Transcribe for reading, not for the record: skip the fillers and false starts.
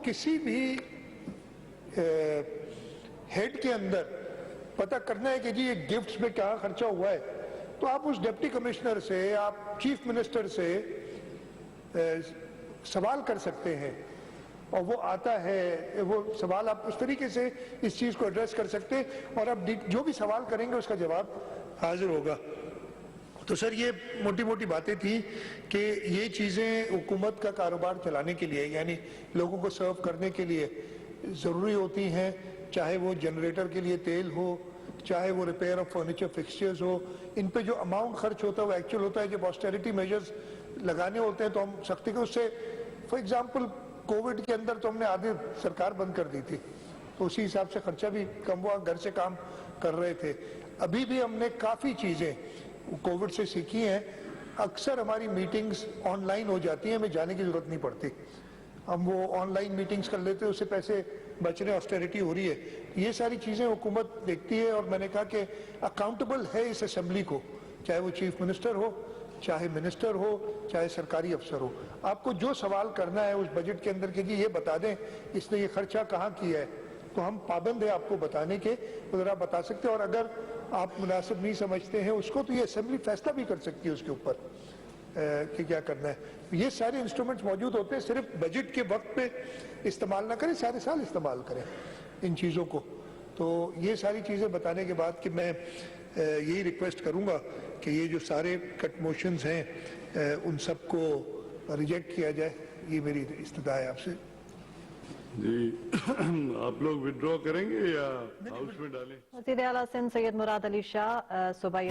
किसी भी हेड के अंदर पता करना है कि जी ये गिफ्ट्स में क्या खर्चा हुआ है, तो आप उस डिप्टी कमिश्नर से, आप चीफ मिनिस्टर से सवाल कर सकते हैं और वो आता है, वो सवाल आप उस तरीके से इस चीज़ को एड्रेस कर सकते हैं और आप जो भी सवाल करेंगे उसका जवाब हाजिर होगा। तो सर ये मोटी मोटी बातें थी कि ये चीज़ें हुकूमत का कारोबार चलाने के लिए, यानी लोगों को सर्व करने के लिए ज़रूरी होती हैं, चाहे वो जनरेटर के लिए तेल हो, चाहे वो रिपेयर ऑफ फर्नीचर फिक्सचर्स हो। इन पे जो अमाउंट खर्च होता है वो एक्चुअल होता है। जब ऑस्टेरिटी मेजर्स लगाने होते हैं तो हम सख्ती को उससे, फॉर एग्जांपल कोविड के अंदर तो हमने आधी सरकार बंद कर दी थी, तो उसी हिसाब से खर्चा भी कम हुआ, घर से काम कर रहे थे। अभी भी हमने काफ़ी चीज़ें कोविड से सीखी हैं। अक्सर हमारी मीटिंग्स ऑनलाइन हो जाती हैं, हमें जाने की ज़रूरत नहीं पड़ती, हम वो ऑनलाइन मीटिंग्स कर लेते हैं, उससे पैसे बच रहे, ऑस्टेरिटी हो रही है। ये सारी चीज़ें हुकूमत देखती है और मैंने कहा कि अकाउंटेबल है इस असेंबली को, चाहे वो चीफ मिनिस्टर हो, चाहे मिनिस्टर हो, चाहे सरकारी अफसर हो। आपको जो सवाल करना है उस बजट के अंदर कि जी ये बता दें इसने ये खर्चा कहाँ किया है, तो हम पाबंद है आपको बताने के, अगर आप बता सकते हैं। और अगर आप मुनासिब नहीं समझते हैं उसको तो ये असेंबली फैसला भी कर सकती है उसके ऊपर कि क्या करना है। ये सारे इंस्ट्रूमेंट्स मौजूद होते हैं, सिर्फ बजट के वक्त पे इस्तेमाल ना करें, सारे साल इस्तेमाल करें इन चीज़ों को। तो ये सारी चीज़ें बताने के बाद कि मैं यही रिक्वेस्ट करूँगा कि ये जो सारे कट मोशंस हैं उन सबको रिजेक्ट किया जाए, ये मेरी इस्तदा है आपसे। जी आप लोग विड्रॉ करेंगे या हाउस में डालें? वज़ीर आला सिंध सैयद मुराद अली शाह सूबाई